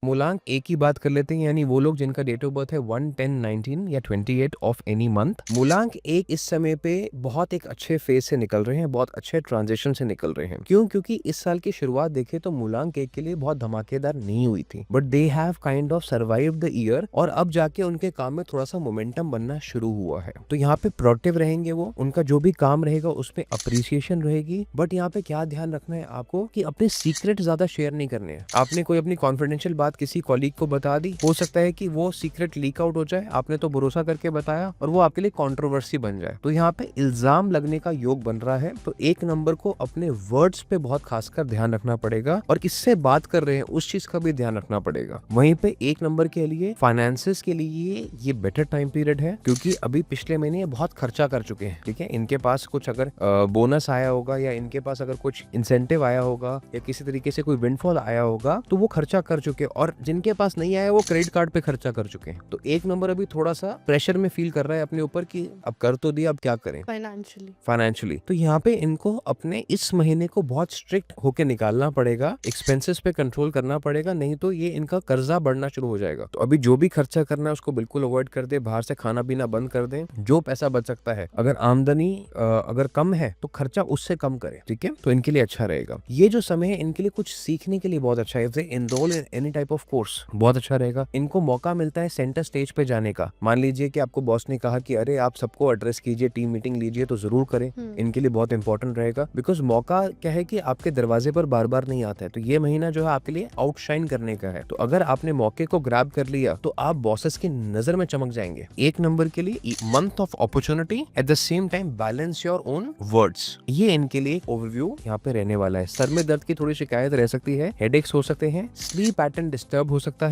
मूलांक एक की बात कर लेते हैं, यानी वो लोग जिनका डेट ऑफ बर्थ है 1, 10, 19 या 28 ऑफ एनी मंथ। मूलांक एक इस समय पे बहुत एक अच्छे फेज से निकल रहे हैं, बहुत अच्छे ट्रांजिशन से निकल रहे हैं। क्यों? क्योंकि इस साल की शुरुआत देखे तो मूलांक एक के लिए बहुत धमाकेदार नहीं हुई थी, but they have kind of survived the year, और अब जाके उनके काम में थोड़ा सा मोमेंटम बनना शुरू हुआ है। तो यहाँ पे प्रोडक्टिव रहेंगे वो, उनका जो भी काम रहेगा उसमें अप्रिसिएशन रहेगी। बट यहाँ पे क्या ध्यान रखना है आपको कि अपने सीक्रेट ज्यादा शेयर नहीं करने हैं। आपने कोई अपनी कॉन्फिडेंशियल बात किसी कॉलीग को बता दी, हो सकता है कि वो सीक्रेट लीक आउट हो जाए, आपने तो भरोसा करके बताया और वो आपके लिए कंट्रोवर्सी बन जाए। तो यहाँ पे इल्जाम लगने का योग बन रहा है। तो एक नंबर को अपने वर्ड्स पे बहुत खासकर ध्यान रखना पड़ेगा, और किससे बात कर रहे हैं उस चीज का भी ध्यान रखना पड़ेगा। वहीं पे एक नंबर के लिए फाइनेंसेस के लिए ये बेटर टाइम पीरियड है, क्योंकि अभी पिछले महीने ये बहुत खर्चा कर चुके हैं। ठीक है, इनके पास कुछ अगर बोनस आया होगा, या इनके पास अगर कुछ इंसेंटिव आया होगा, या किसी तरीके से कोई विंडफॉल आया होगा, तो वो खर्चा कर चुके हैं। और जिनके पास नहीं आया वो क्रेडिट कार्ड पे खर्चा कर चुके हैं। तो एक नंबर अभी थोड़ा सा प्रेशर में फील कर रहा है अपने ऊपर कि अब कर तो दिया, अब क्या करें फाइनेंशियली। तो यहाँ पे इनको अपने इस महीने को बहुत स्ट्रिक्ट होके निकालना पड़ेगा, एक्सपेंसेस पे कंट्रोल करना पड़ेगा, नहीं तो ये इनका कर्जा बढ़ना शुरू हो जाएगा। तो अभी जो भी खर्चा करना है उसको बिल्कुल अवॉइड कर दे, बाहर से खाना पीना बंद कर दें। जो पैसा बच सकता है, अगर आमदनी अगर कम है तो खर्चा उससे कम करें। ठीक है, तो इनके लिए अच्छा रहेगा। ये जो समय है इनके लिए कुछ सीखने के लिए बहुत अच्छा है। If they enrol in any type of course, बहुत अच्छा रहेगा। इनको मौका मिलता है सेंटर स्टेज पे जाने का। मान लीजिए कि आपको बॉस ने कहा कि अरे आप सबको एड्रेस कीजिए, टीम मीटिंग लीजिए, तो जरूर करें। इनके लिए बहुत इंपॉर्टेंट रहेगा, बिकॉज मौका क्या है कि आपके दरवाजे पर बार बार नहीं आता है। तो ये महीना जो है आपके लिए आउटशाइन करने का है। तो अगर आपने मौके को ग्रैब कर लिया तो आप बॉसेस की नजर में चमक जाएंगे। एक नंबर के लिए month of opportunity, at the same time balance your own words, ये इनके लिए ओवरव्यू यहाँ पे रहने वाला है। सर में दर्द की थोड़ी शिकायत रह सकती है, हेडेक्स हो सकते हैं, स्लीप पैटर्न डिस्टर्ब हो सकता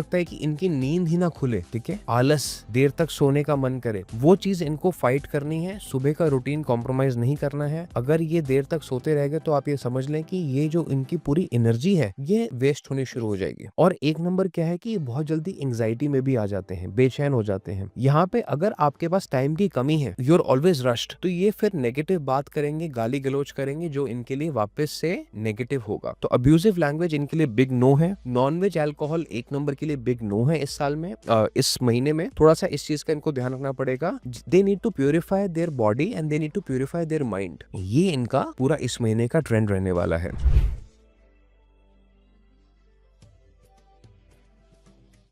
है कि इनकी नींद ही ना खुले। ठीक है, आलस, देर तक सोने का मन करे, वो चीज इनको फाइट करनी है। सुबह का रूटीन कॉम्प्रोमाइज नहीं करना है। अगर ये देर तक सोते रह गए तो आप ये समझ लें कि ये जो इनकी पूरी एनर्जी है ये वेस्ट होनी शुरू हो जाएगी। और एक नंबर क्या है कि ये बहुत जल्दी एंग्जाइटी में भी आ जाते हैं, बेचैन हो जाते हैं। यहाँ पे अगर आपके पास टाइम की कमी है, यू आर ऑलवेज रश्ड, तो ये फिर नेगेटिव बात करेंगे, गाली गलौज करेंगे, जो इनके लिए वापस से नेगेटिव होगा। तो अब्यूजिव लैंग्वेज इनके लिए बिग नो है। नॉनवेज अल्कोहल एक नंबर के लिए बिग नो है इस साल में, इस महीने में थोड़ा सा इस चीज का इनको ध्यान रखना पड़ेगा। They need to purify their body and they need to purify their mind. ये इनका पूरा इस महीने का ट्रेंड रहने वाला है।